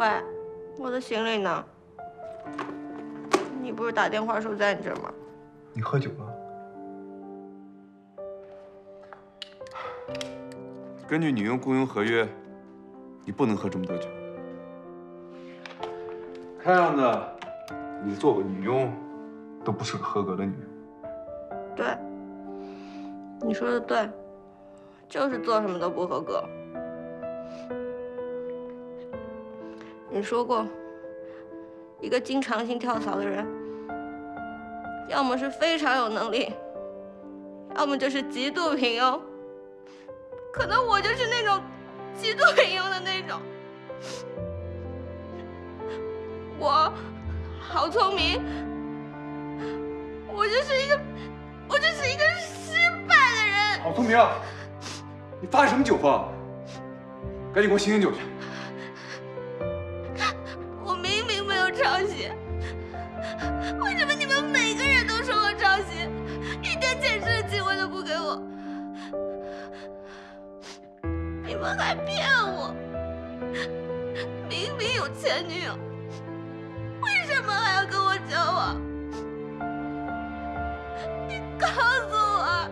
喂，我的行李呢？你不是打电话说在你这儿吗？你喝酒了？根据女佣雇佣合约，你不能喝这么多酒。看样子，你做个女佣都不是个合格的女佣。对，你说的对，就是做什么都不合格。你说过，一个经常性跳槽的人，要么是非常有能力，要么就是极度平庸。可能我就是那种极度平庸的那种。我好聪明，我就是一个失败的人。郝聪明，你发什么酒疯？赶紧给我醒醒酒去！我明明没有抄袭，为什么你们每个人都说我抄袭，一点解释的机会都不给我？你们还骗我！明明有前女友，为什么还要跟我交往？你告诉我，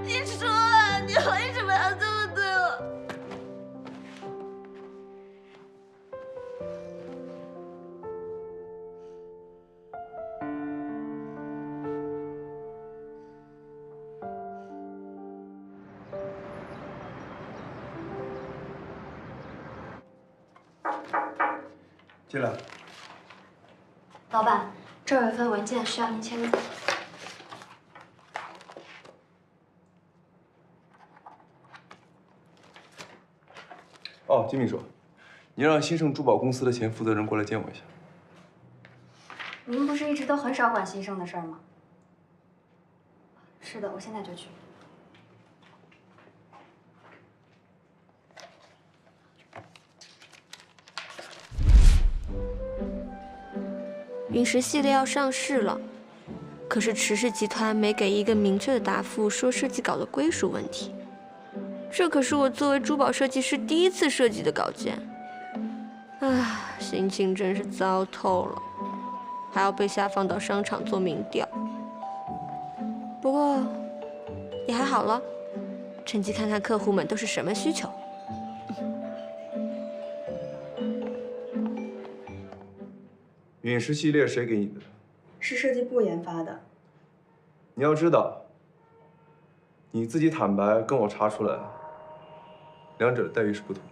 你说啊，你为什么要这么对我？进来。老板，这儿有一份文件需要您签字。哦，金秘书，你让新盛珠宝公司的前负责人过来见我一下。您不是一直都很少管新盛的事儿吗？是的，我现在就去。陨石系列要上市了，可是池氏集团没给一个明确的答复，说设计稿的归属问题。这可是我作为珠宝设计师第一次设计的稿件，唉，心情真是糟透了，还要被下放到商场做民调。不过也还好了，趁机看看客户们都是什么需求。陨石系列谁给你的？是设计部研发的。你要知道，你自己坦白跟我查出来，两者的待遇是不同的。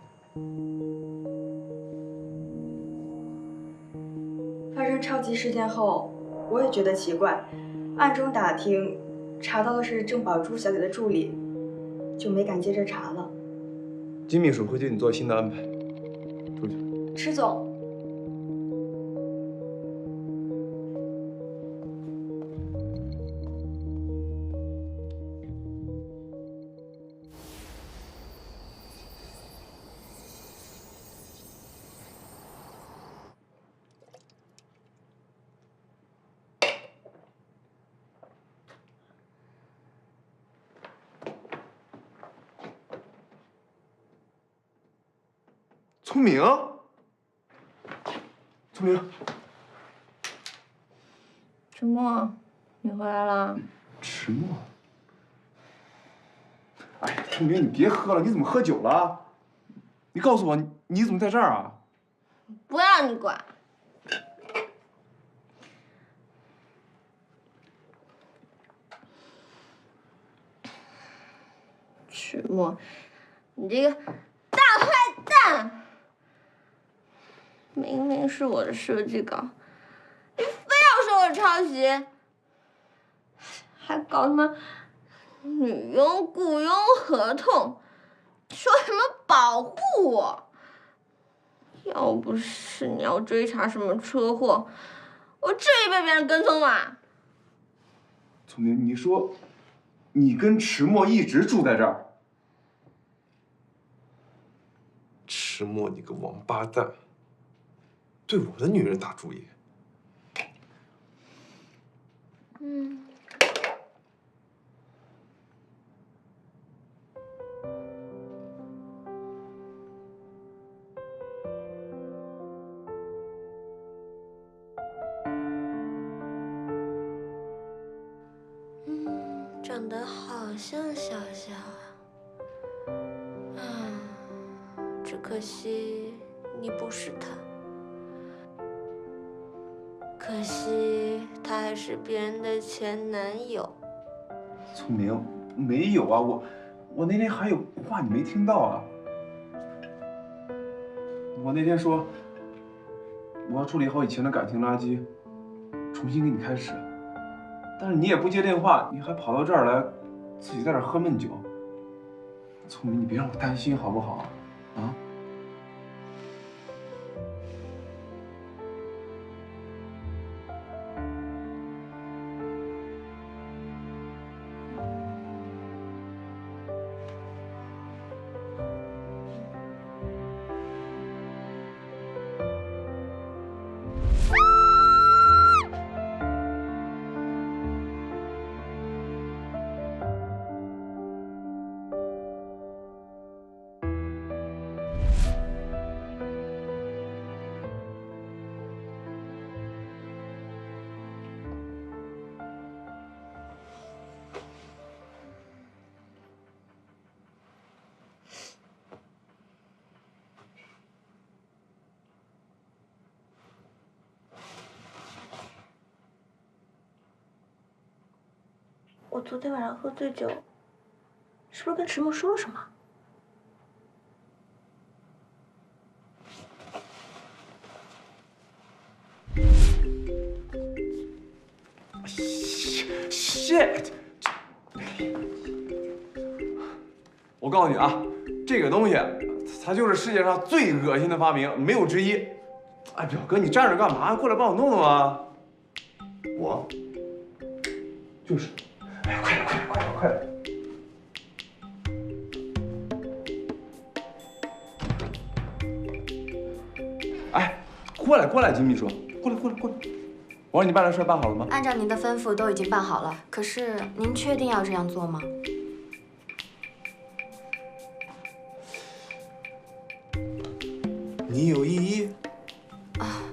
发生超级事件后，我也觉得奇怪，暗中打听，查到的是郑宝珠小姐的助理，就没敢接着查了。金秘书会对你做新的安排。出去。池总。聪明，聪明，池墨，你回来了。池墨。哎，聪明，你别喝了，你怎么喝酒了？你告诉我，你怎么在这儿啊？不要你管。池墨，你这个大坏蛋！明明是我的设计稿，你非要说我抄袭，还搞什么女佣雇佣合同，说什么保护我。要不是你要追查什么车祸，我至于被别人跟踪吗？聪明，你说你跟池墨一直住在这儿？池墨，你个王八蛋！对我的女人打主意。长得好像小小啊，只可惜你不是他，可惜他还是别人的前男友。聪明，没有啊，我那天还有话你没听到啊。我那天说我要处理好以前的感情垃圾，重新跟你开始，但是你也不接电话，你还跑到这儿来，自己在这儿喝闷酒。聪明，你别让我担心好不好？啊？我昨天晚上喝醉酒，是不是跟迟墨说了什么？shit！ 我告诉你啊，这个东西它就是世界上最恶心的发明，没有之一。哎，表哥，你站着干嘛？过来帮我弄弄啊！我就是，哎，快点，快点，快点，快点！哎，过来，过来，金秘书，过来，过来，过来！我让你办的事办好了吗？按照您的吩咐都已经办好了，可是您确定要这样做吗？你有异议？啊，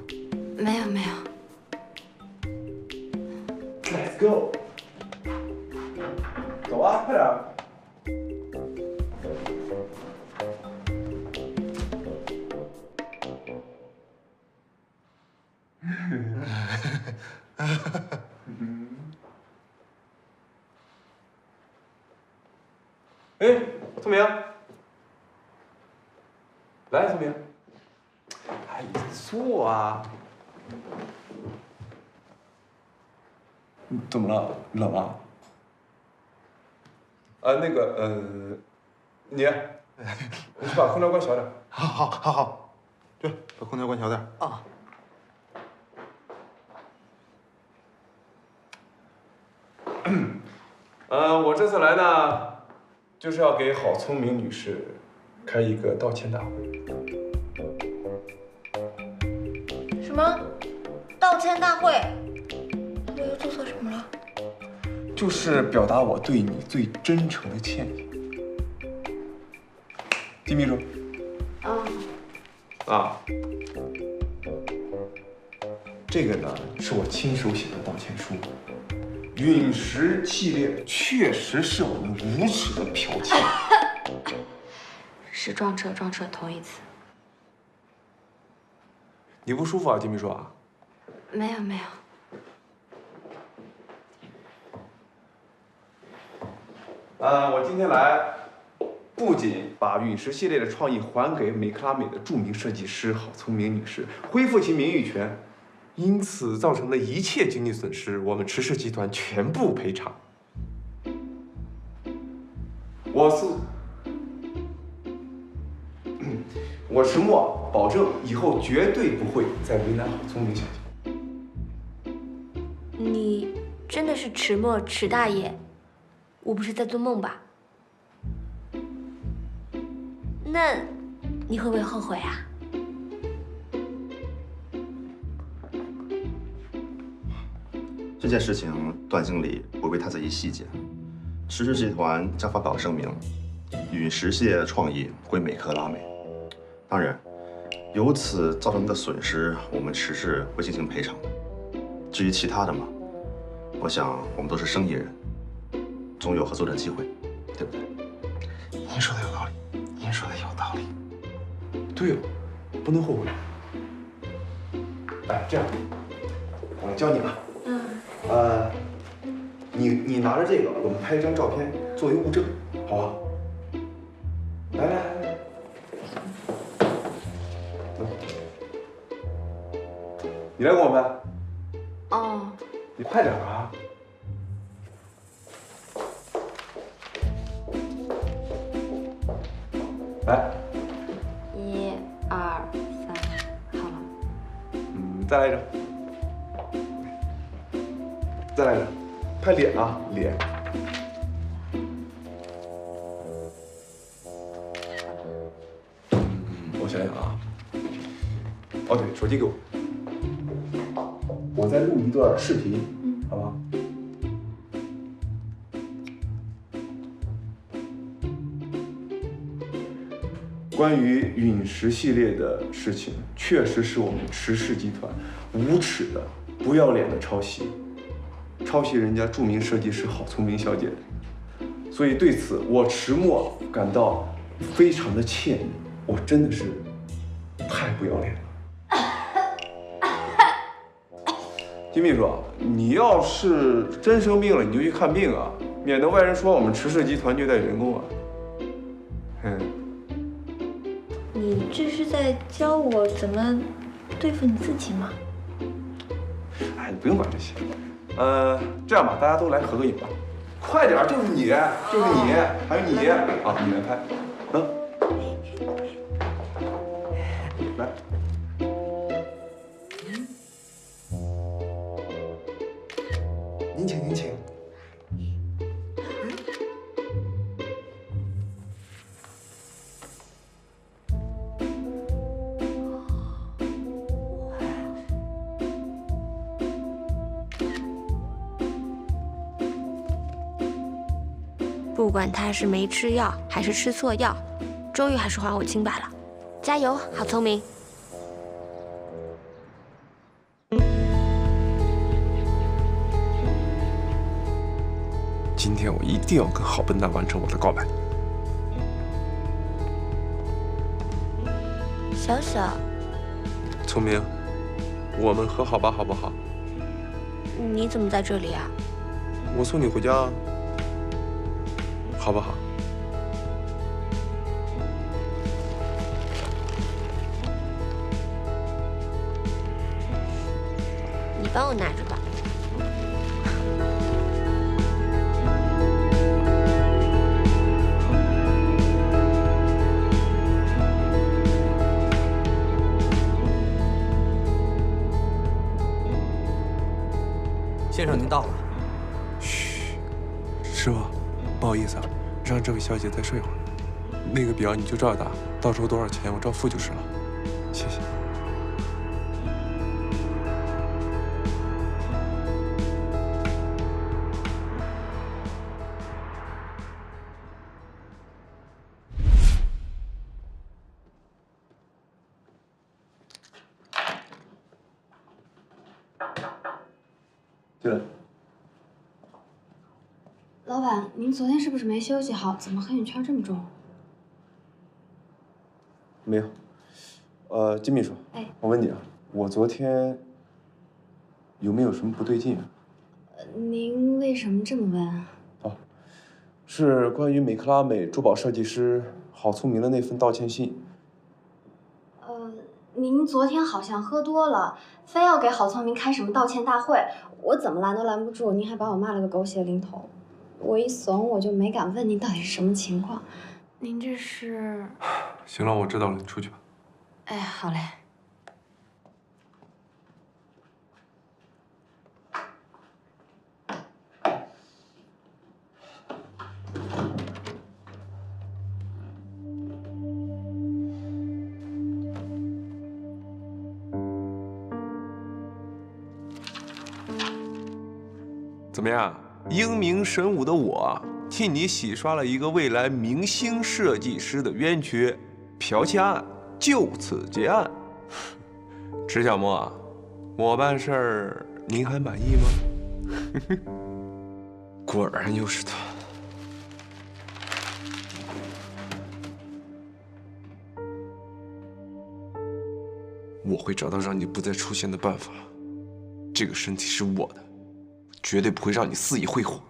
没有没有。Let's go！ 走啊，快点！哎，聪明，来，聪明，哎，坐啊。怎么了？冷啊？那个，你去把空调关小点。好，对，把空调关小点。啊。我这次来呢，就是要给郝聪明女士开一个道歉大会。什么？道歉大会？我又做错什么了？就是表达我对你最真诚的歉意。金秘书。啊。这个呢，是我亲手写的道歉书。陨石系列确实是我们无耻的剽窃。是撞车头一次。你不舒服啊，金秘书啊？没有没有。我今天来，不仅把陨石系列的创意还给美克拉美的著名设计师郝聪明女士，恢复其名誉权，因此造成的一切经济损失，我们迟氏集团全部赔偿。我迟墨保证以后绝对不会再为难郝聪明小姐。你真的是迟墨迟大爷？我不是在做梦吧？那你会不会后悔啊？这件事情，段经理不为他在意细节。迟氏集团将发表声明，陨石系列的创意归美克拉美。当然，由此造成的损失，我们迟氏会进行赔偿的。至于其他的嘛，我想我们都是生意人，总有合作的机会，对不对？您说的有道理，您说的有道理。对哦，不能后悔。哎，这样，我教你吧。你拿着这个，我们拍一张照片作为物证，好吧？来，走，你来跟我拍。哦，你快点啊！来1、2、3，好了。再来一张，再来一张，拍脸啊，脸。我想想啊，哦对，手机给我，我再录一段视频，好吧？关于陨石系列的事情，确实是我们迟氏集团无耻的、不要脸的抄袭人家著名设计师郝聪明小姐的，所以对此我迟默感到非常的歉意，我真的是太不要脸了。金秘书，你要是真生病了，你就去看病啊，免得外人说我们迟氏集团虐待员工啊。你这是在教我怎么对付你自己吗？哎，不用管这些。这样吧，大家都来合个影吧，快点，就是你，还有你啊，你来拍，来。您请，您请。不管他是没吃药还是吃错药，终于还是还我清白了。加油，郝聪明！今天我一定要跟郝笨蛋完成我的告白。小小，聪明，我们和好吧，好不好？你怎么在这里啊？我送你回家，好不好？你帮我拿着吧。先生，您到了。嘘，师傅，不好意思啊，让这位小姐再睡会儿。那个表你就照着打，到时候多少钱我照付就是了。谢谢。进来。老板，您昨天是不是没休息好？怎么黑眼圈这么重？没有。金秘书，我问你啊，我昨天有没有什么不对劲啊？您为什么这么问？哦，是关于美克拉美珠宝设计师郝聪明的那份道歉信。您昨天好像喝多了，非要给郝聪明开什么道歉大会，我怎么拦都拦不住，您还把我骂了个狗血淋头。我一怂，我就没敢问您到底是什么情况。您这是？行了，我知道了，你出去吧。哎，好嘞。怎么样，英明神武的我替你洗刷了一个未来明星设计师的冤屈，剽窃案就此结案。池小沫，我办事儿您还满意吗？果然又是他。我会找到让你不再出现的办法。这个身体是我的，绝对不会让你肆意挥霍。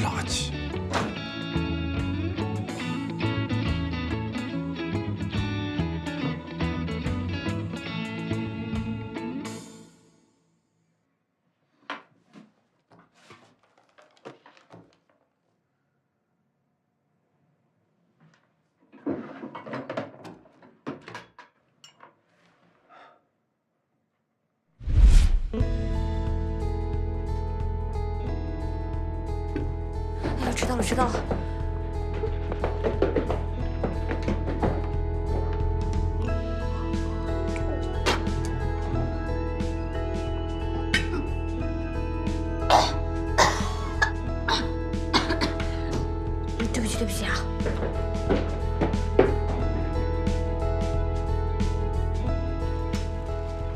垃圾！哎呀，迟到了，迟到了！对不起，对不起啊！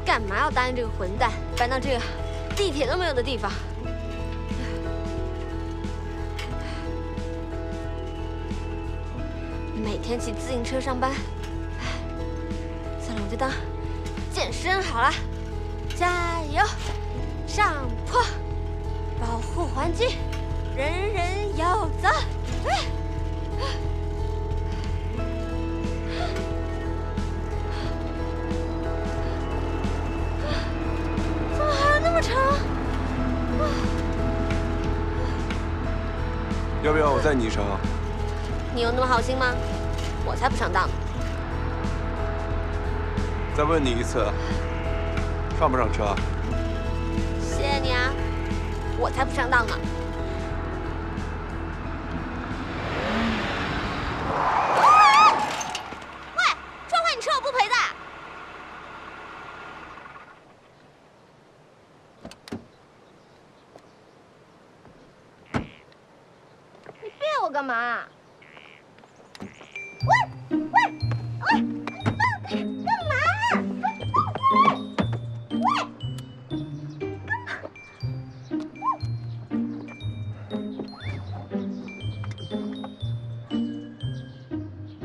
干嘛要答应这个混蛋，搬到这个地铁都没有的地方？每天骑自行车上班，算了，我就当健身好了。加油，上坡，保护环境，人人有责。怎么还有那么长？要不要我载你一程啊？你有那么好心吗？我才不上当呢！再问你一次，上不上车？谢谢你啊，我才不上当呢！喂，撞坏你车我不赔的！你别我干嘛？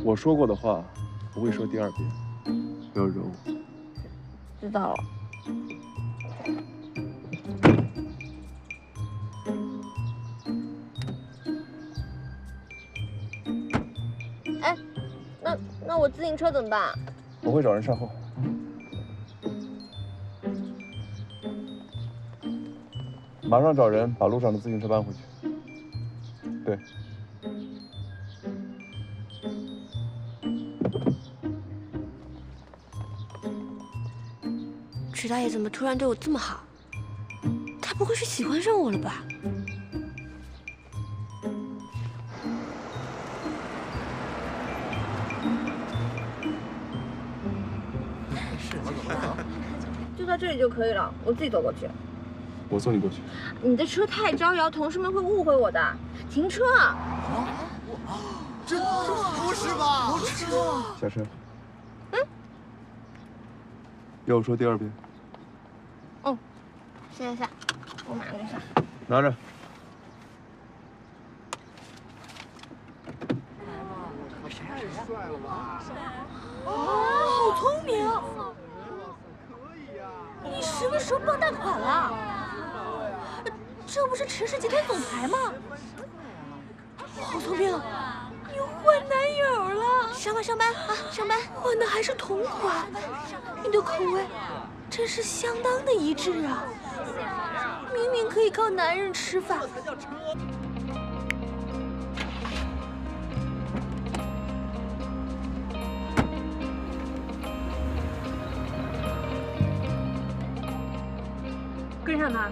我说过的话不会说第二遍，不要惹我。知道了。哎，那我自行车怎么办？我会找人善后。马上找人把路上的自行车搬回去。对。池大爷怎么突然对我这么好？他不会是喜欢上我了吧？就到这里就可以了，我自己走过去。我送你过去。你的车太招摇，同事们会误会我的。停车！这不是吧？下车。要我说第二遍？哦，下，我马上就下。拿着。好聪明！你什么时候傍大款了？这不是池氏集团总裁吗？好聪明！你换男友了？上班上班啊，上班！换的还是同款，你的口味真是相当的一致啊！明明可以靠男人吃饭。跟上他。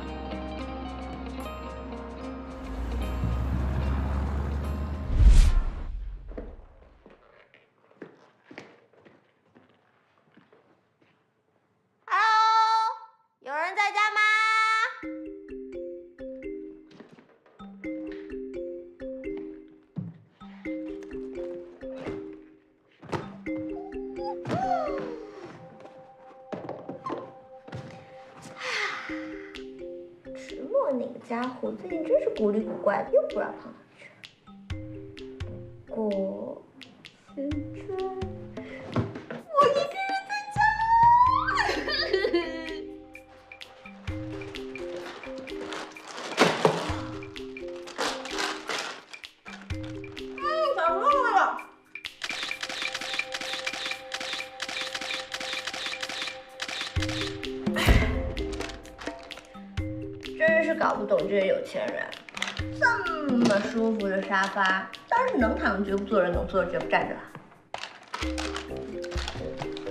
Hello， 有人在家吗？池墨那个家伙最近真是古里古怪的，又不知道跑哪去了。不过现在我一个人在家。咋说来了？真是搞不懂这些有钱人，这么舒服的沙发，当然是能躺绝不坐人，能坐着绝不站着了。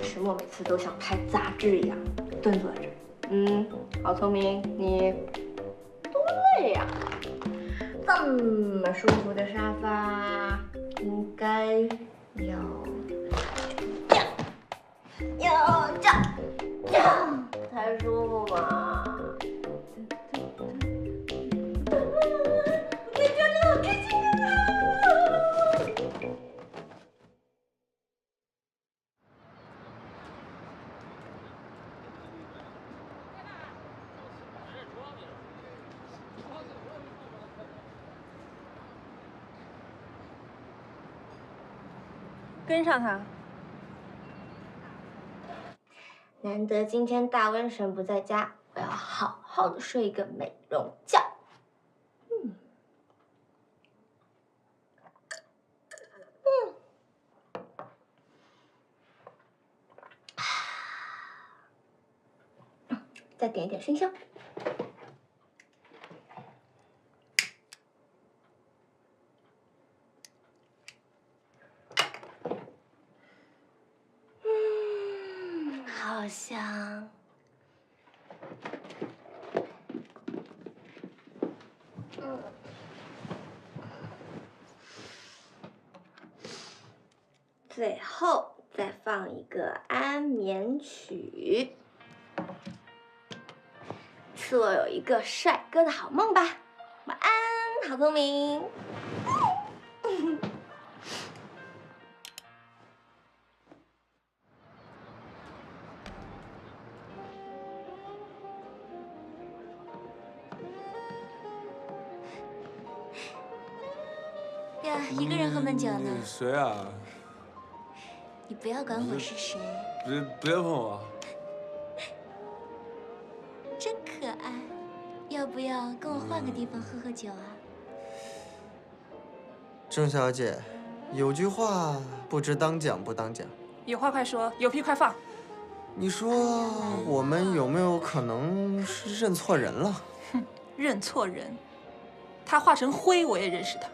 石墨每次都像拍杂志一样蹲坐着。好聪明，你多累呀！这么舒服的沙发，应该要这样才舒服嘛。我真的好开心啊！跟上他。难得今天大瘟神不在家，我要好好的睡一个美容觉。再点一点生香。好香。最后再放一个安眠曲。赐我有一个帅哥的好梦吧，晚安，好聪明。呀，一个人喝闷酒呢？谁啊？你不要管我是谁。别碰我。真可爱，要不要跟我换个地方喝喝酒啊？郑小姐，有句话不知当讲不当讲。有话快说，有屁快放。你说我们有没有可能是认错人了？哼，认错人，他化成灰我也认识他。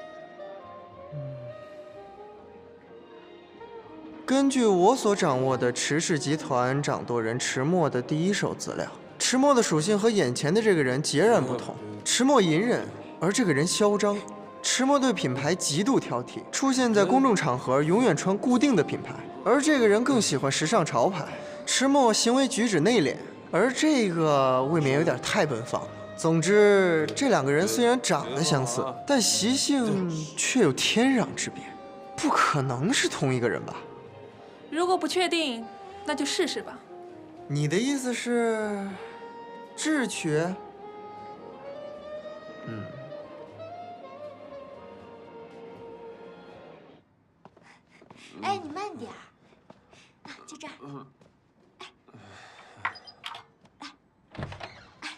根据我所掌握的池氏集团掌舵人池墨的第一手资料，池墨的属性和眼前的这个人截然不同。池墨隐忍，而这个人嚣张。池墨对品牌极度挑剔，出现在公众场合永远穿固定的品牌，而这个人更喜欢时尚潮牌。池墨行为举止内敛，而这个未免有点太奔放了。总之，这两个人虽然长得相似，但习性却有天壤之别，不可能是同一个人吧？如果不确定，那就试试吧。你的意思是，智取？哎，你慢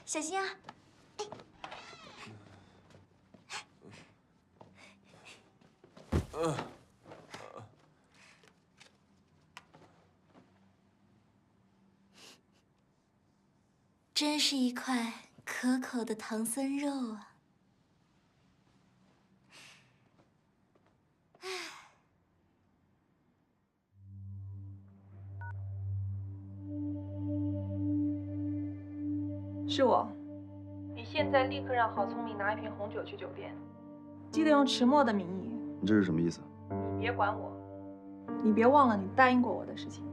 小心啊！真是一块可口的唐僧肉啊！是我。你现在立刻让郝聪明拿一瓶红酒去酒店，记得用迟墨的名义。你这是什么意思？你别管我，你别忘了你答应过我的事情。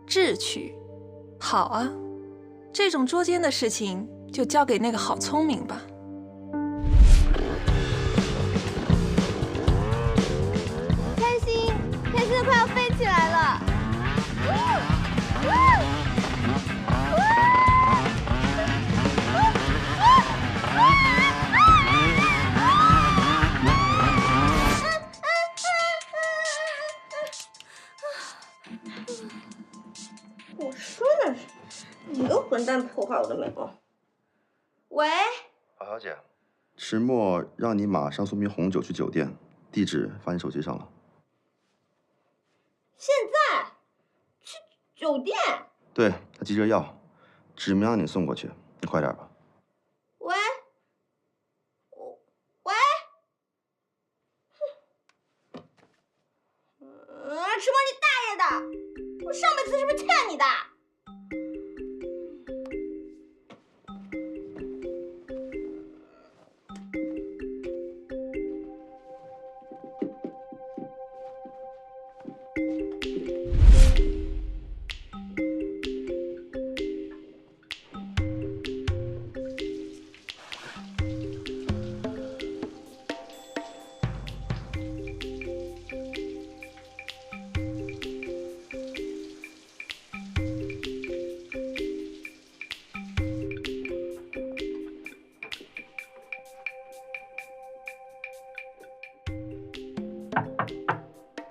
智取，好啊，这种捉奸的事情就交给那个郝聪明吧。开心，开心的快要飞起来了！我说的是，你个混蛋破坏我的美梦！喂，郝小姐，迟墨让你马上送瓶红酒去酒店，地址发你手机上了。现在去酒店？对，他急着要，指明让你送过去，你快点吧。喂，喂，迟墨你大爷的！我上辈子是不是欠你的？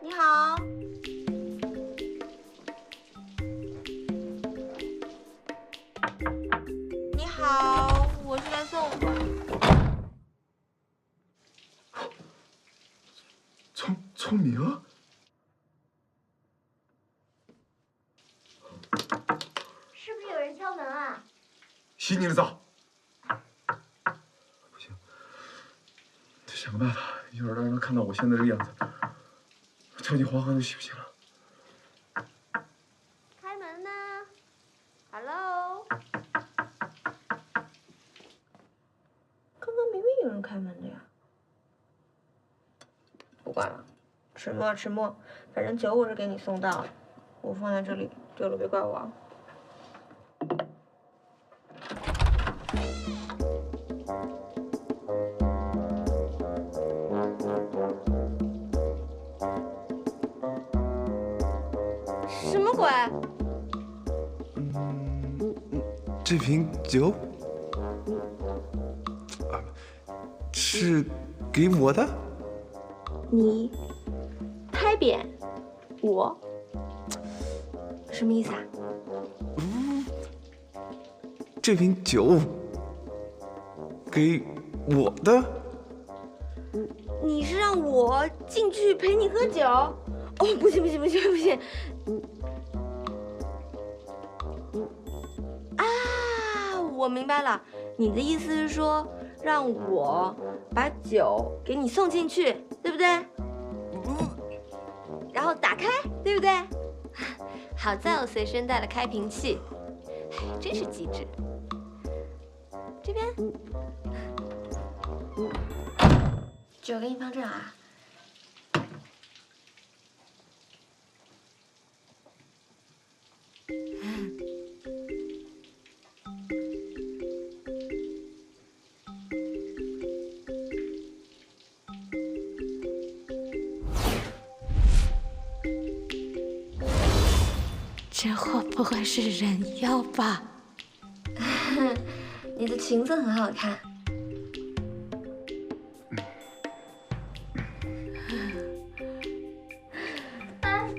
你好，你好，我是来送的。聪明，是不是有人敲门啊？洗你的澡。不行，得想个办法，一会儿让他看到我现在这个样子，跳进黄河就洗不清了。开门呢 ？Hello。刚刚明明有人开门的呀。不管了，迟墨，反正酒我是给你送到了，我放在这里，丢了别怪我啊。什么鬼？这瓶酒，是给我的。你拍扁我，什么意思啊？这瓶酒给我的。你是让我进去陪你喝酒？哦，不行！啊，我明白了，你的意思是说让我把酒给你送进去，对不对？然后打开，对不对？好在我随身带了开瓶器，真是机智。这边，酒给你放这儿啊。这会不会是人妖吧？你的裙子很好看。哎，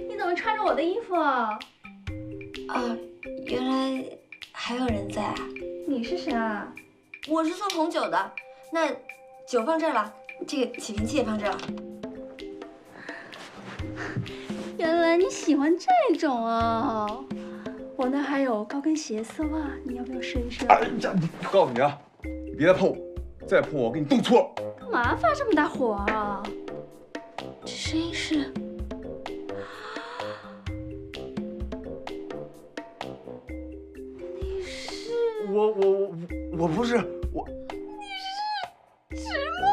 你怎么么穿着我的衣服啊？啊，原来还有人在啊！你是谁啊？我是送红酒的，那酒放这儿了，这个起瓶器也放这儿了。原来你喜欢这种啊！我那还有高跟鞋丝袜，你要不要试一试？哎呀，我告诉你啊，你别再碰我，再碰我，我给你动粗！干嘛发这么大火啊？这声音是……你是？我不是我。你是迟墨。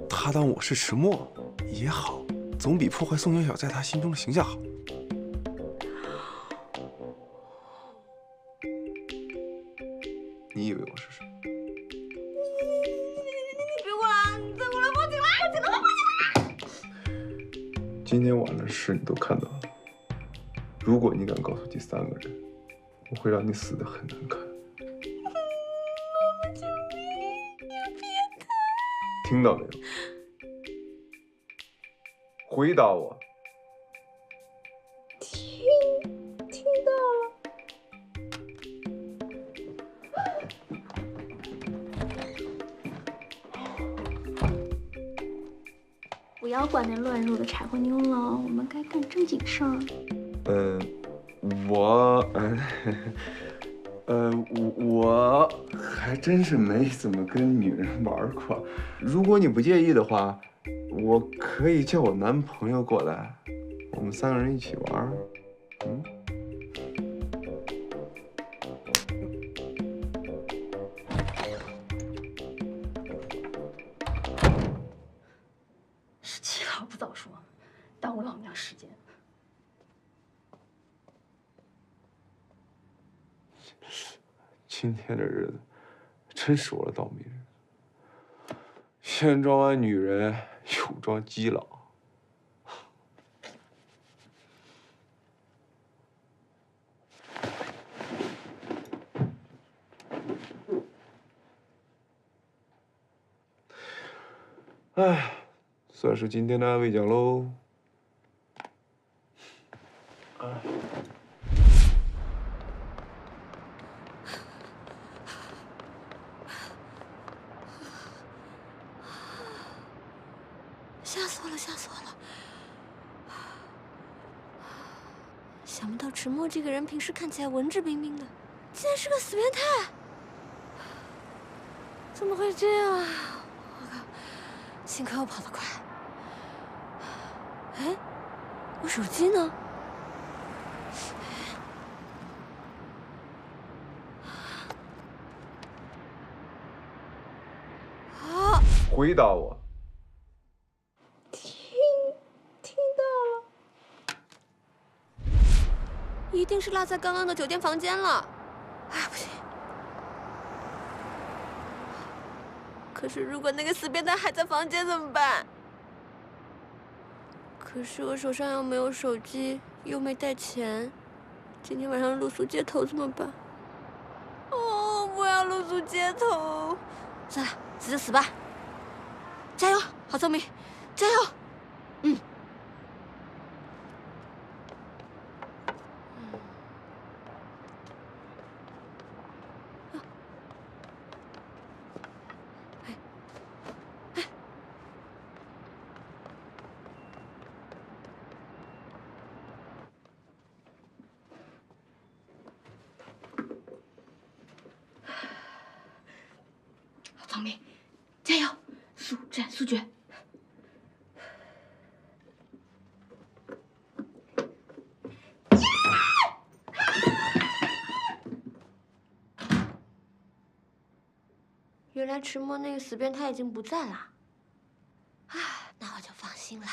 他当我是迟墨也好，总比破坏宋小小在他心中的形象好。你以为我是谁？你别过来！你再过来，报警了！报警了！今天晚上的事你都看到了。如果你敢告诉第三个人，我会让你死得很难看。妈妈，救命！你变态！听到没有？回答我。听到了。不要管那乱入的柴火妞了，我们该干正经事儿。我还真是没怎么跟女人玩过。如果你不介意的话，我可以叫我男朋友过来，我们三个人一起玩。17了不早说，耽误老娘时间。今天这日子真是我的倒霉日，先装完女人，又装基佬。哎，算是今天的安慰奖喽。吓死我了，吓死我了！想不到迟墨这个人平时看起来文质彬彬的，竟然是个死变态！怎么会这样啊！我靠，幸亏我跑得快。哎，我手机呢？啊！回答我。听到了。一定是落在刚刚的酒店房间了。哎，不行！可是如果那个死变态还在房间怎么办？可是我手上又没有手机，又没带钱，今天晚上露宿街头怎么办？哦，不要露宿街头！算了，死就死吧。加油，好聪明，加油！聪明，加油，速战速决。原来迟墨那个死变态已经不在了，啊，那我就放心了。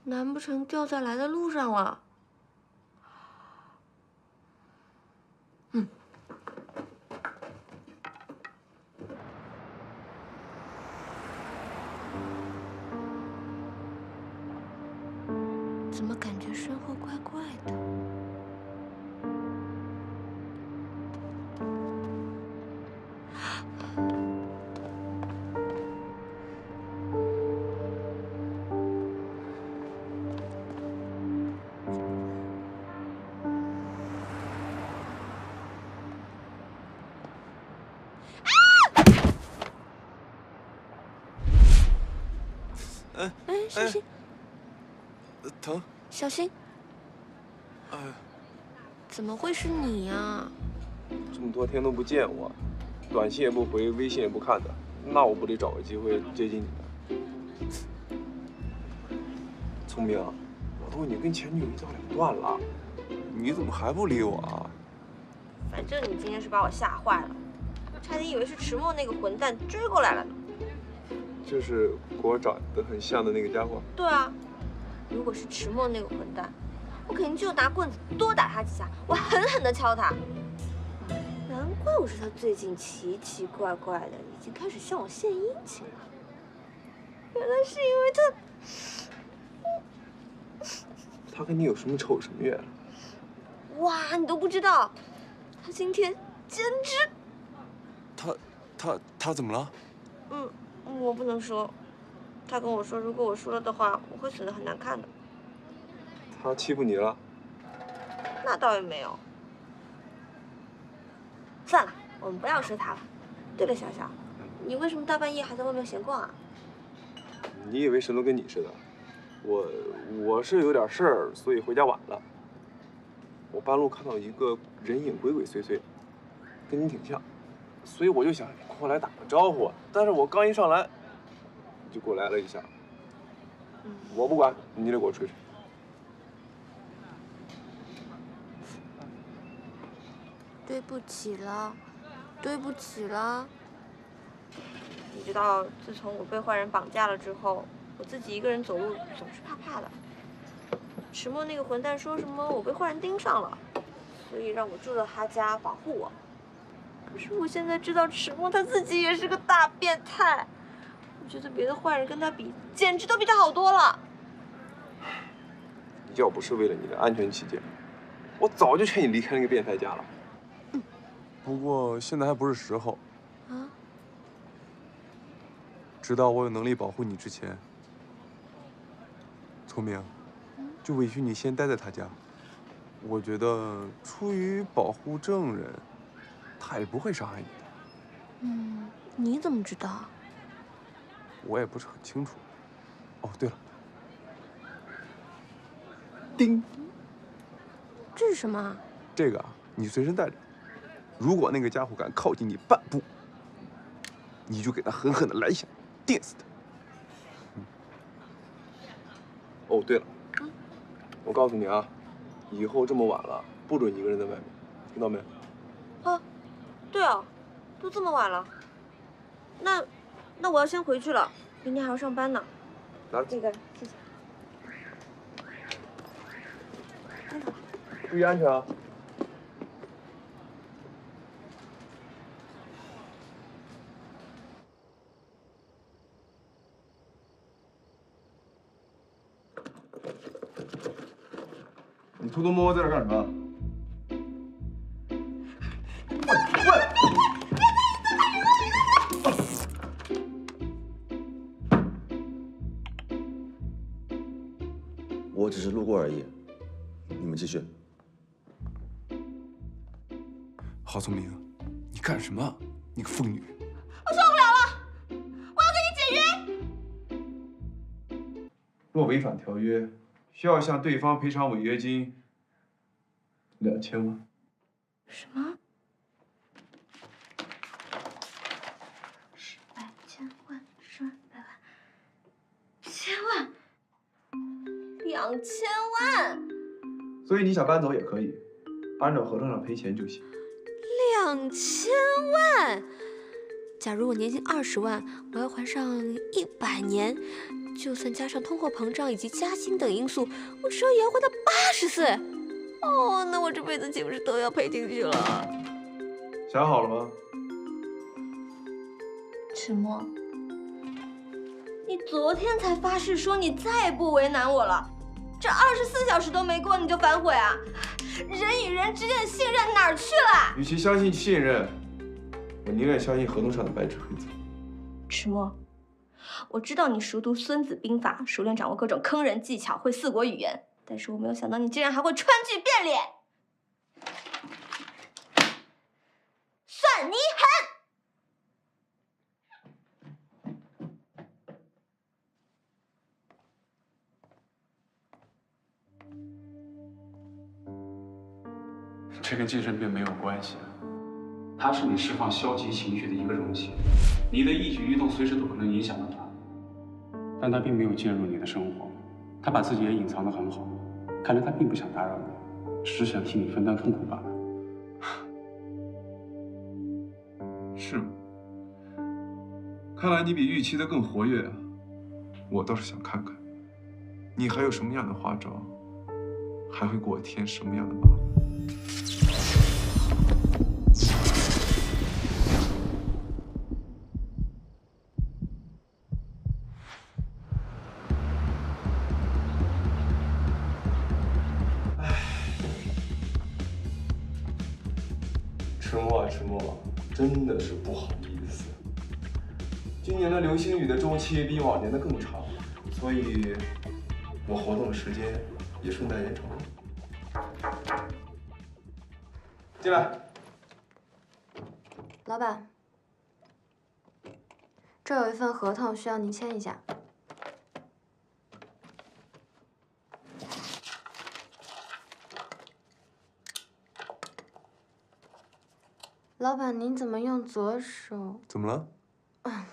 难不成掉下来的路上了？怎么感觉身后怪怪的？小心，疼。小心。哎，怎么会是你呀？这么多天都不见我，短信也不回，微信也不看的，那我不得找个机会接近你？聪明，我都已经跟前女友一刀两断了，你怎么还不理我啊？反正你今天是把我吓坏了，我差点以为是迟墨那个混蛋追过来了呢。就是跟我长得很像的那个家伙。对啊，如果是迟墨那个混蛋，我肯定就拿棍子多打他几下，我狠狠地敲他。难怪我说他最近奇奇怪怪的，已经开始向我献殷勤了。原来是因为他跟你有什么仇什么怨？哇，你都不知道，他今天简直……他怎么了？我不能说。他跟我说，如果我输了的话，我会死得很难看的。他欺负你了？那倒也没有。算了，我们不要说他了。对了，小小，你为什么大半夜还在外面闲逛啊？你以为谁都跟你似的？我是有点事儿，所以回家晚了。我半路看到一个人影鬼鬼祟祟，跟你挺像，所以我就想过来打个招呼。但是我刚一上来，你就给我来了一下。我不管，你得给我吹吹。对不起了，对不起了。你知道，自从我被坏人绑架了之后，我自己一个人走路总是怕怕的。迟墨那个混蛋说什么我被坏人盯上了，所以让我住到他家保护我。可是我现在知道迟墨他自己也是个大变态，我觉得别的坏人跟他比，简直都比他好多了。要不是为了你的安全起见，我早就劝你离开那个变态家了。不过现在还不是时候。啊？直到我有能力保护你之前，聪明，就委屈你先待在他家。我觉得出于保护证人，他也不会伤害你的。你怎么知道？我也不是很清楚。哦，对了，叮，这是什么？这个啊，你随身带着。如果那个家伙敢靠近你半步，你就给他狠狠的来一下，电死他。哦，对了，我告诉你啊，以后这么晚了，不准一个人在外面，听到没？啊，对哦，都这么晚了，那我要先回去了，明天还要上班呢。拿着这个，谢谢。注意安全啊！你偷偷摸摸在这干什么？我只是路过而已，你们继续。郝聪明，你干什么？你个疯女人！我受不了了，我要跟你解约。若违反条约，需要向对方赔偿违约金2000万。什么？10万、千万、10万、100万、1000万、2000万。所以你想搬走也可以，按照合同上赔钱就行。2000万！假如我年薪20万，我要还上100年，就算加上通货膨胀以及加薪等因素，我至少也要还到80岁。哦，那我这辈子岂不是都要赔进去了？想好了吗？迟墨，你昨天才发誓说你再也不为难我了，这24小时都没过你就反悔啊？人与人之间的信任哪儿去了？与其相信信任，我宁愿相信合同上的白纸黑字。迟墨，我知道你熟读《孙子兵法》，熟练掌握各种坑人技巧，会4国语言，但是我没有想到你竟然还会川剧变脸，算你狠！这跟精神病没有关系，它是你释放消极情绪的一个容器，你的一举一动随时都可能影响到它，但它并没有介入你的生活，它把自己也隐藏得很好，看来它并不想打扰你，只是想替你分担痛苦罢了。是吗？看来你比预期的更活跃啊！我倒是想看看，你还有什么样的花招，还会给我添什么样的麻烦。迟默啊，迟默，真的是不好意思。今年的流星雨的周期比往年的更长，所以我活动的时间也顺带延长了。进来。老板，这有一份合同需要您签一下。老板，您怎么用左手？怎么了？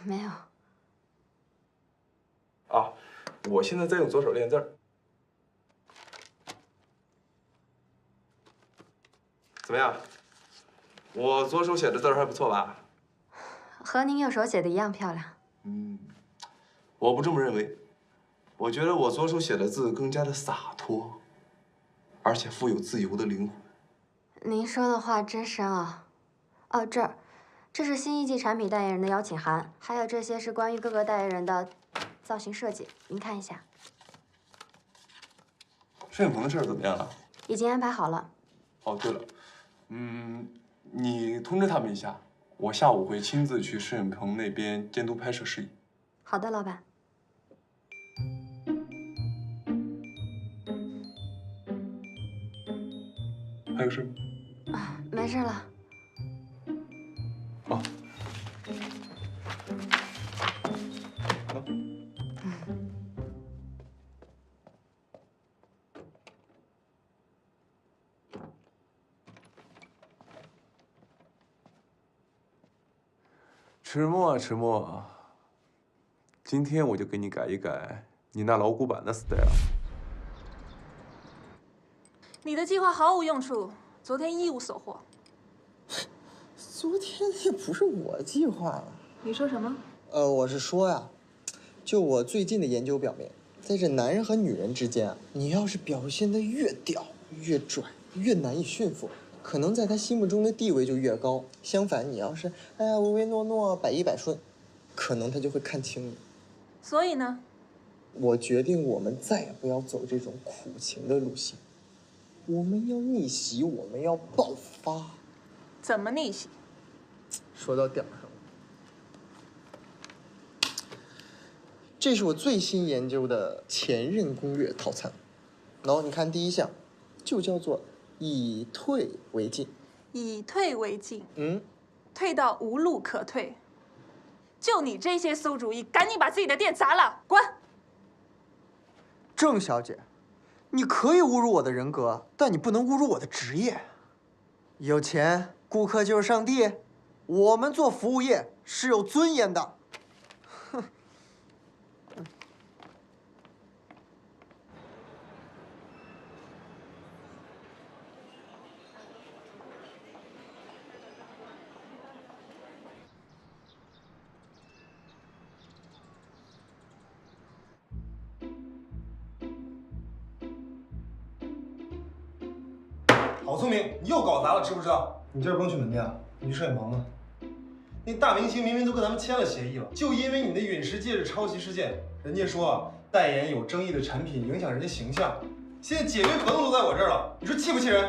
没有。啊，我现在在用左手练字儿。怎么样？我左手写的字儿还不错吧？和您右手写的一样漂亮。我不这么认为。我觉得我左手写的字更加的洒脱，而且富有自由的灵魂。您说的话真深奥。哦，这是新一季产品代言人的邀请函，还有这些是关于各个代言人的造型设计，您看一下。摄影棚的事儿怎么样了？已经安排好了。哦，对了，你通知他们一下，我下午会亲自去摄影棚那边监督拍摄事宜。好的，老板。还有事吗？没事了。好。迟默啊，迟默，今天我就给你改一改你那老古板的 style。你的计划毫无用处，昨天一无所获。昨天也不是我计划的。你说什么？我是说呀，就我最近的研究表明，在这男人和女人之间啊，你要是表现得越屌、越拽、越难以驯服，可能在他心目中的地位就越高。相反，你要是唯唯诺诺、百依百顺，可能他就会看轻你。所以呢？我决定我们再也不要走这种苦情的路线，我们要逆袭，我们要爆发。怎么逆袭？说到点儿上了。这是我最新研究的前任攻略套餐，然后你看第一项，就叫做以退为进。以退为进。退到无路可退。就你这些馊主意，赶紧把自己的店砸了，滚！郑小姐，你可以侮辱我的人格，但你不能侮辱我的职业。有钱，顾客就是上帝。我们做服务业是有尊严的。哼。好聪明，你又搞砸了，知不知道？你今儿不用去门店啊，你去摄影棚吧。那大明星明明都跟咱们签了协议了，就因为你的陨石戒指抄袭事件，人家说啊，代言有争议的产品影响人家形象，现在解约合同都在我这儿了，你说气不气人？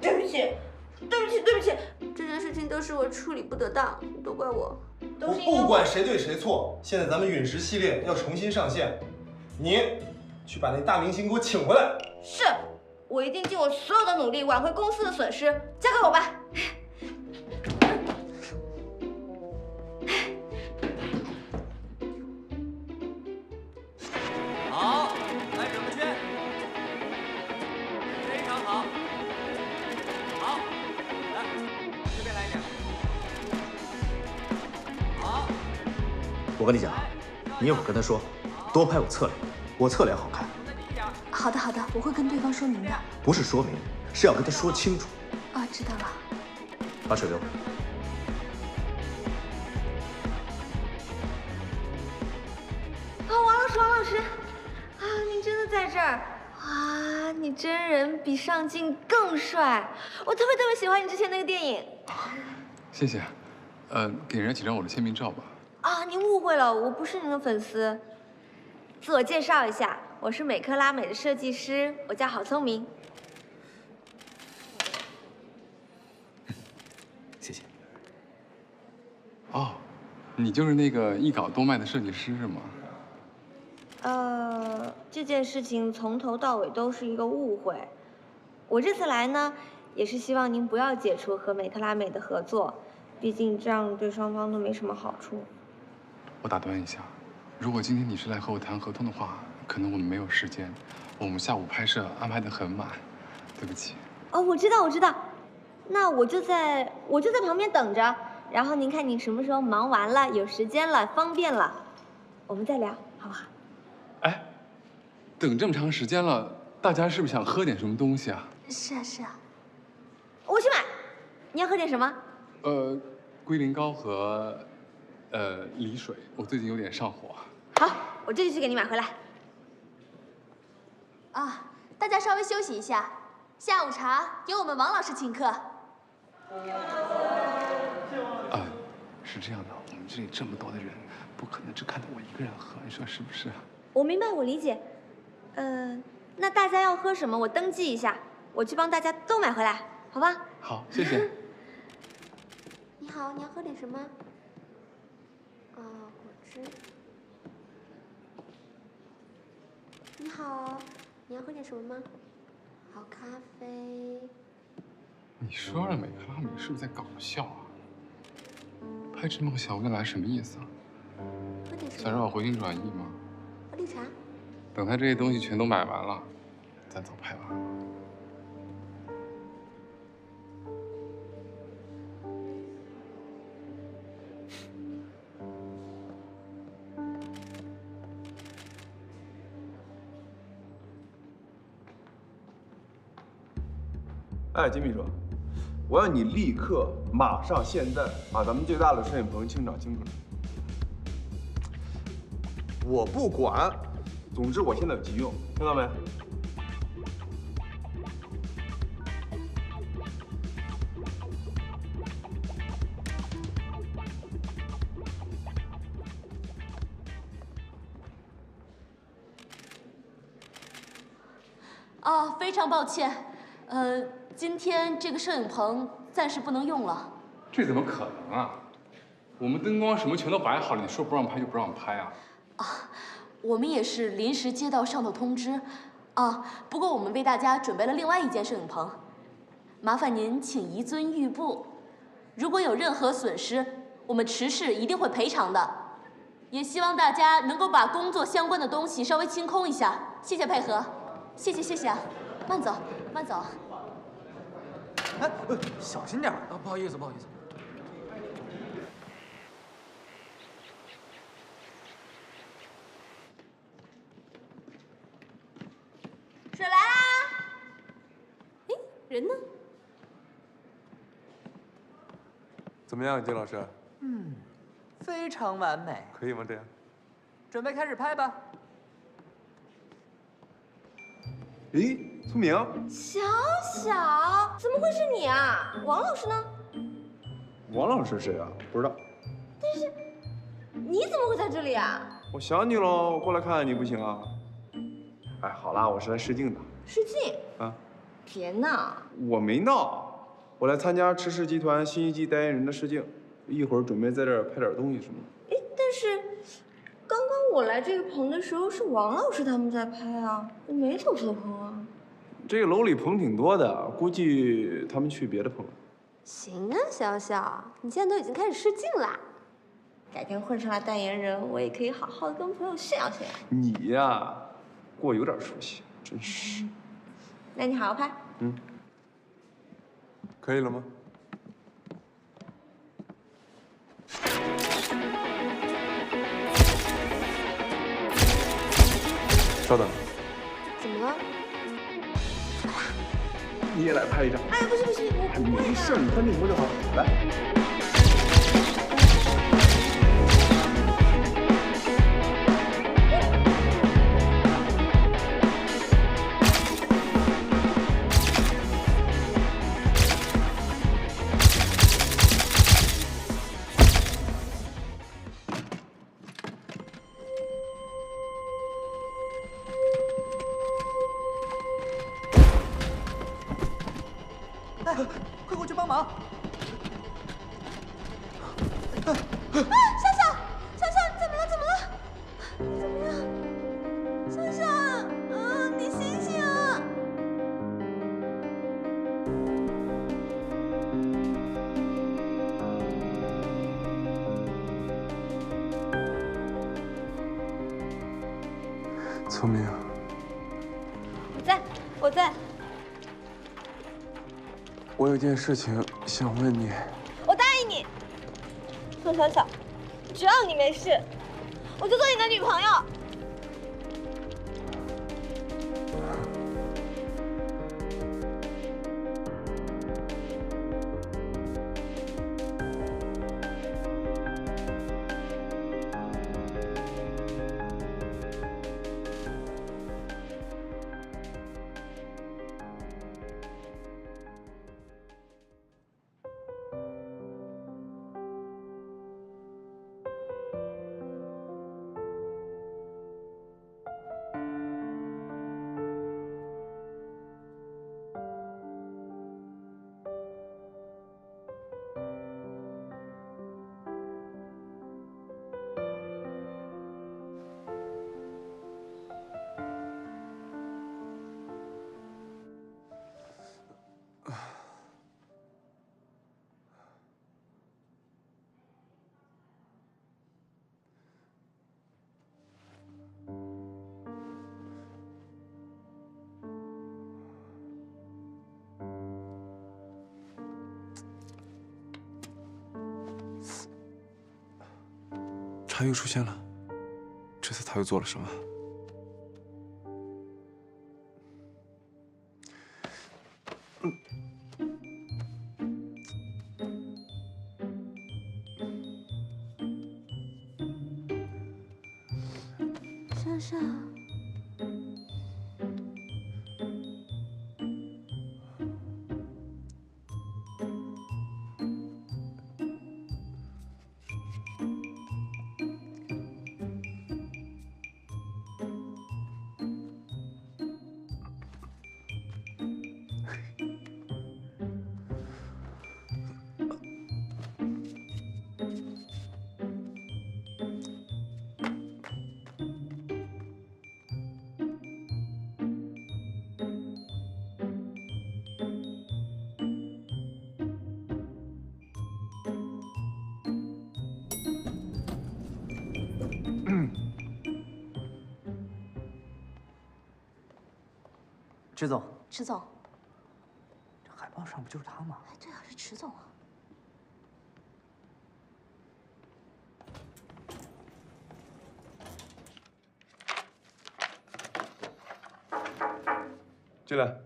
对不起，对不起，对不起，这件事情都是我处理不得当，都怪我。我不管谁对谁错，现在咱们陨石系列要重新上线，你去把那大明星给我请回来。是。我一定尽我所有的努力挽回公司的损失，交给我吧。好，看什么去？非常好。我跟你讲，你一会儿跟他说，多拍我侧脸，我侧脸好看。好的好的，我会跟对方说明的。不是说明，是要跟他说清楚。啊，知道了。把水给我。王老师，啊，您真的在这儿啊！你真人比上镜更帅，我特别喜欢你之前那个电影。谢谢，给人家几张我的签名照吧。啊，您误会了，我不是您的粉丝。自我介绍一下，我是美克拉美的设计师，我叫郝聪明。谢谢。哦，你就是那个一稿多卖的设计师是吗？这件事情从头到尾都是一个误会。我这次来呢，也是希望您不要解除和美克拉美的合作，毕竟这样对双方都没什么好处。我打断一下，如果今天你是来和我谈合同的话，可能我们没有时间，我们下午拍摄安排得很满，对不起。哦，我知道，那我就在旁边等着，然后您看你什么时候忙完了，有时间了，方便了，我们再聊，好不好？哎，等这么长时间了，大家是不是想喝点什么东西啊？是啊，我去买。你要喝点什么？龟苓膏和梨水，我最近有点上火。好，我这就去给你买回来。啊，大家稍微休息一下，下午茶由我们王老师请客。是这样的，我们这里这么多的人，不可能只看到我一个人喝，你说是不是？我明白，我理解。那大家要喝什么？我登记一下，我去帮大家都买回来，好吧？好，谢谢。你好，你要喝点什么？果汁。你好，你要喝点什么吗？好咖啡。你说了，美克拉美是不是在搞笑啊？拍这么小未来什么意思啊？喝点什么？想让我回心转意吗？喝绿茶。等他这些东西全都买完了，咱走拍完。哎，金秘书，我要你立刻、马上、现在把咱们最大的摄影棚清场清出来。我不管，总之我现在有急用，听到没？哦，非常抱歉，今天这个摄影棚暂时不能用了。这怎么可能啊？我们灯光什么全都摆好了，你说不让拍就不让拍啊？我们也是临时接到上头通知，不过我们为大家准备了另外一间摄影棚，麻烦您请移尊玉步。如果有任何损失，我们池氏一定会赔偿的。也希望大家能够把工作相关的东西稍微清空一下，谢谢配合，谢谢啊，慢走慢走。哎，小心点啊！不好意思。水来啦！哎，人呢？怎么样，金老师？非常完美。可以吗？这样？准备开始拍吧。咦，聪明？小小，怎么会是你啊？王老师呢？王老师谁啊？不知道。但是你怎么会在这里啊？我想你喽，过来看看你不行啊？哎，好啦，我是来试镜的。试镜？啊？别闹！我没闹，我来参加池氏集团新一季代言人的试镜，一会儿准备在这儿拍点东西什么的。哎，但是刚刚我来这个棚的时候是王老师他们在拍啊，我没走错棚啊。这个楼里棚挺多的，估计他们去别的棚了。行啊，小小，你现在都已经开始试镜啦，改天混上了代言人，我也可以好好的跟朋友炫耀炫耀。你呀，跟我有点熟悉，真是。那你好好拍。可以了吗？稍等。怎么了？你也来拍一张。哎，不是，我不会没事，你穿镜头就好。来。 哎，快过去帮忙！啊，笑笑，怎么了？你怎么样？笑笑，你醒醒啊！聪明。我在。 我有件事情想问你。我答应你，宋小小，只要你没事，我就做你的女朋友。他又出现了，这次他又做了什么？莎莎，池总，池总，这海报上不就是他吗？对啊，是池总啊。进来。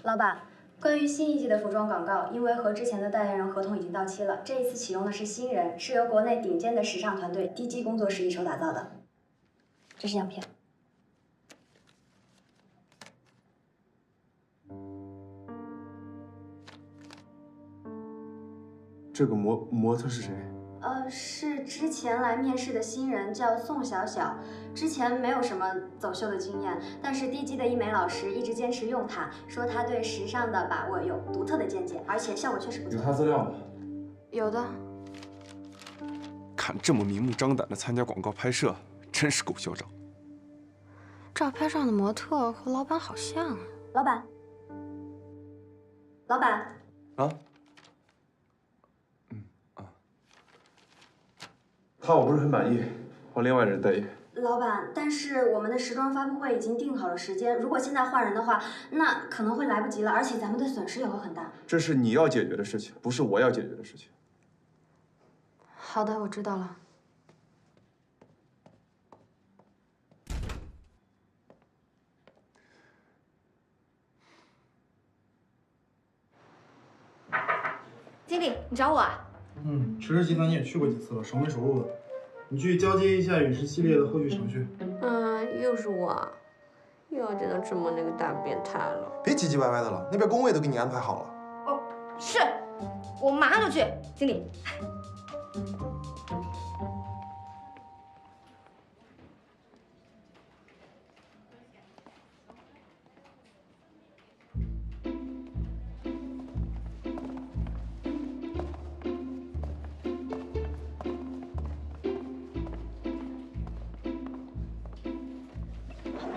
老板，关于新一季的服装广告，因为和之前的代言人合同已经到期了，这一次启用的是新人，是由国内顶尖的时尚团队DG工作室一手打造的。这是样片。这个模特是谁？是之前来面试的新人，叫宋小小。之前没有什么走秀的经验，但是DG的医美老师一直坚持用她，说她对时尚的把握有独特的见解，而且效果确实不错。有他资料吗？有的。敢这么明目张胆的参加广告拍摄，真是够嚣张。照片上的模特和老板好像啊。老板。啊？他我不是很满意，换另外人代言。老板，但是我们的时装发布会已经定好了时间，如果现在换人的话，那可能会来不及了，而且咱们的损失也会很大。这是你要解决的事情，不是我要解决的事情。好的，我知道了。你找我啊？池氏集团你也去过几次了，熟门熟路的。你去交接一下陨石系列的后续程序。又是我，又要见到赤墨那个大变态了。别唧唧歪歪的了，那边工位都给你安排好了。哦，是，我马上就去，经理。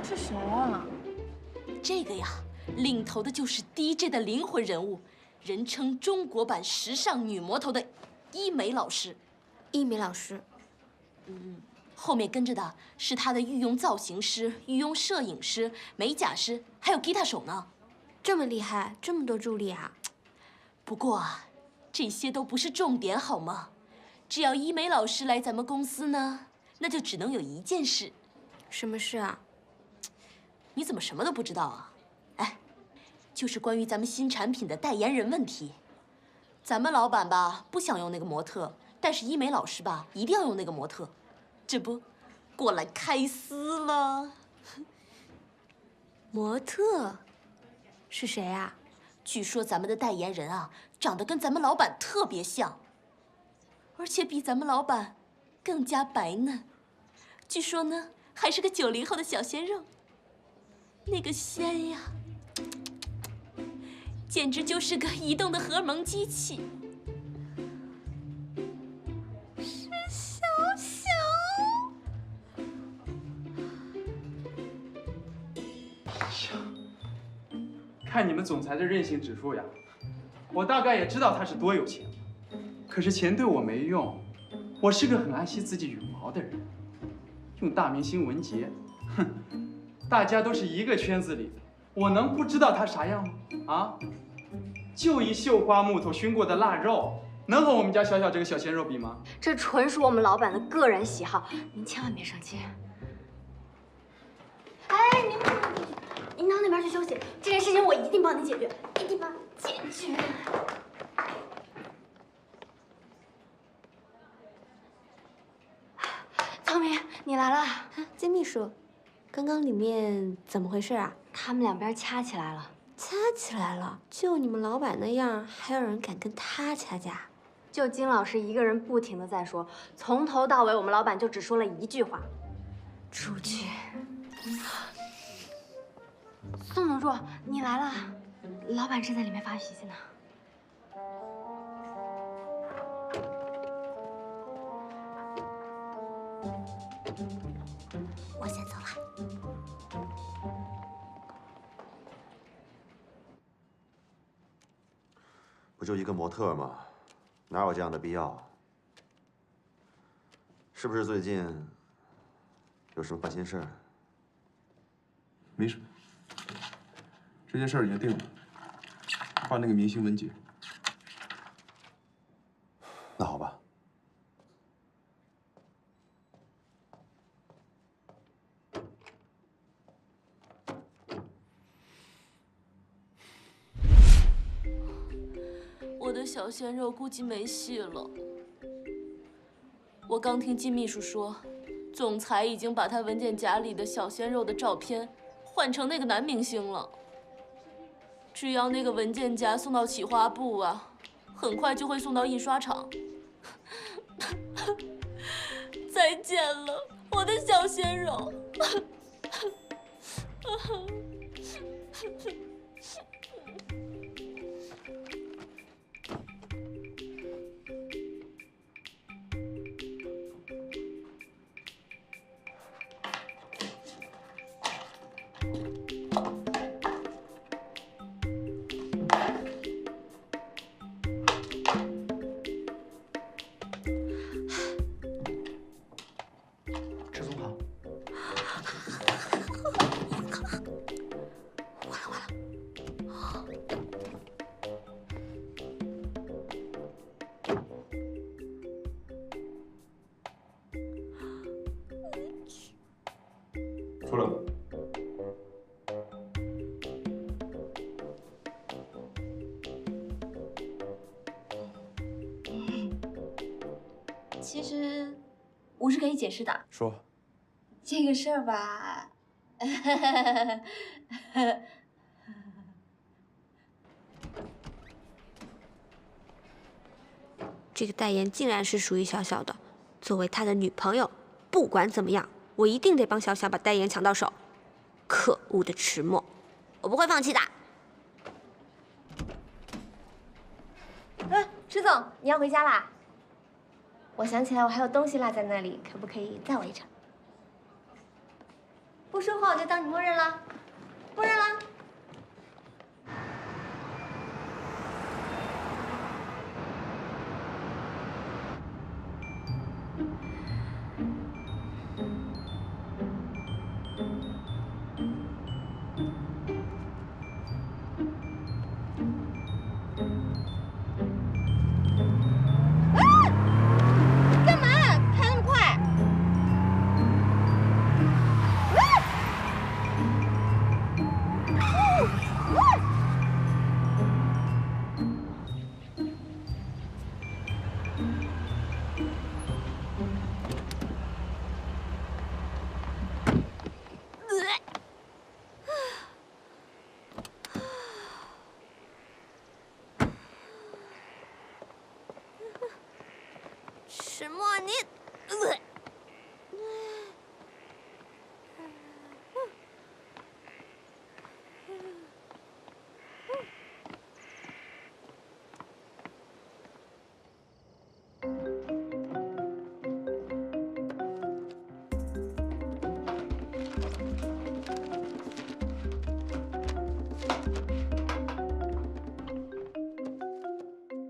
是谁啊？这个呀，领头的就是 DJ 的灵魂人物，人称中国版时尚女魔头的伊美老师。伊美老师，后面跟着的是她的御用造型师、御用摄影师、美甲师，还有吉他手呢。这么厉害，这么多助理啊！不过啊，这些都不是重点，好吗？只要伊美老师来咱们公司呢，那就只能有一件事。什么事啊？你怎么什么都不知道啊？哎，就是关于咱们新产品的代言人问题。咱们老板吧不想用那个模特，但是伊美老师吧一定要用那个模特，这不，过来开撕了。模特是谁啊？据说咱们的代言人啊，长得跟咱们老板特别像，而且比咱们老板更加白嫩。据说呢，还是个90后的小鲜肉。那个鲜呀，简直就是个移动的荷尔蒙机器。是小小。看你们总裁的任性指数呀，我大概也知道他是多有钱，可是钱对我没用，我是个很爱惜自己羽毛的人。用大明星文杰，哼，大家都是一个圈子里的，我能不知道他啥样吗？啊，就一绣花木头熏过的腊肉，能和我们家小小这个小鲜肉比吗？这纯属我们老板的个人喜好，您千万别生气。哎，您到那边去休息，这件事情我一定帮你解决，一定帮你解决。聪明，你来了。金秘书，刚刚里面怎么回事啊？他们两边掐起来了。掐起来了？就你们老板那样，还有人敢跟他掐架？就金老师一个人不停的在说，从头到尾我们老板就只说了一句话：出去。宋总助，你来了，老板正在里面发脾气呢。我先走了。不就一个模特吗？哪有这样的必要？是不是最近有什么烦心事儿？没什么，这件事儿已经定了，换那个明星文杰。那好吧。我的小鲜肉估计没戏了。我刚听金秘书说，总裁已经把他文件夹里的小鲜肉的照片换成那个男明星了。只要那个文件夹送到企划部啊，很快就会送到印刷厂。再见了，我的小鲜肉。池总好。出来吧。其实我是可以解释的。说。这个事儿吧，这个代言竟然是属于小小的。作为他的女朋友，不管怎么样，我一定得帮小小把代言抢到手。可恶的迟墨，我不会放弃的。迟总，你要回家啦？我想起来我还有东西落在那里，可不可以载我一程？不说话我就当你默认了，默认了。迟墨，你，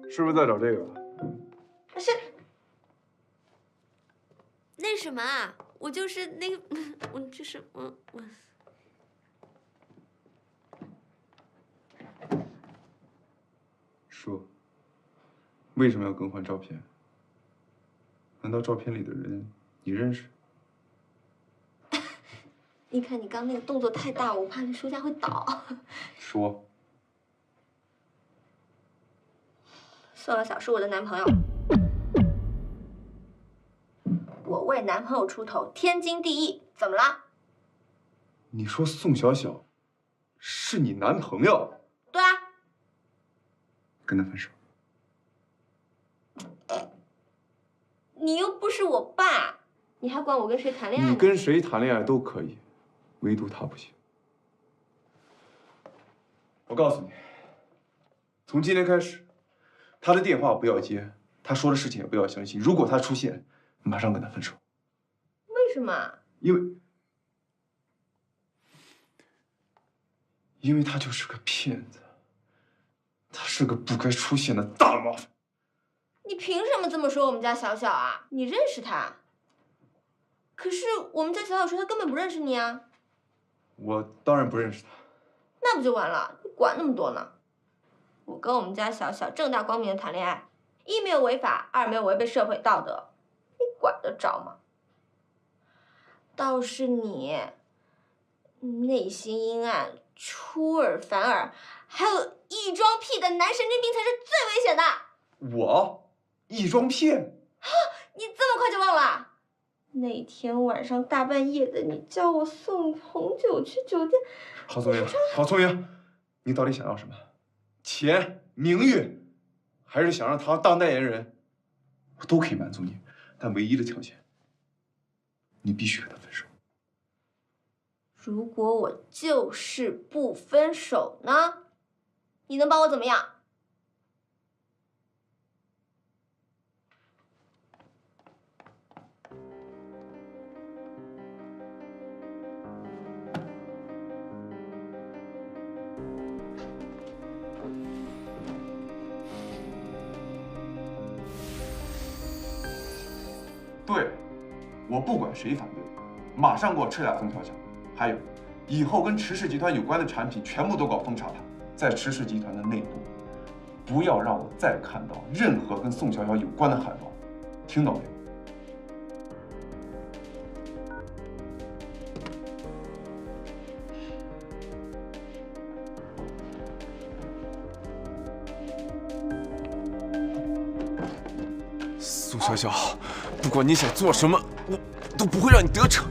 是不是在找这个？是。那什么啊？我就是那个，我就是我。说，为什么要更换照片？难道照片里的人你认识？你看你刚那个动作太大，我怕那书架会倒。说。宋小小是我的男朋友，我为男朋友出头，天经地义，怎么了？你说宋小小是你男朋友？对啊。跟他分手。你又不是我爸，你还管我跟谁谈恋爱呢？你跟谁谈恋爱都可以，唯独他不行。我告诉你，从今天开始，他的电话不要接，他说的事情也不要相信。如果他出现，马上跟他分手。为什么？因为他就是个骗子，他是个不该出现的大麻烦。你凭什么这么说我们家小小啊？你认识他？可是我们家小小说他根本不认识你啊。我当然不认识他。那不就完了？你管那么多呢？我跟我们家小小正大光明的谈恋爱，一没有违法，二没有违背社会道德，你管得着吗？倒是你，内心阴暗、出尔反尔，还有异装癖的男神经病才是最危险的。我异装癖？你这么快就忘了？那天晚上大半夜的，你叫我送红酒去酒店。郝聪明，郝聪明，你到底想要什么？钱、名誉，还是想让他当代言人？我都可以满足你，但唯一的条件，你必须跟他分手。如果我就是不分手呢？你能把我怎么样？对，我不管谁反对，马上给我撤下宋小小。还有，以后跟池氏集团有关的产品全部都搞封杀它，在池氏集团的内部，不要让我再看到任何跟宋小小有关的海报，听到没有？宋小小，不管你想做什么，我都不会让你得逞。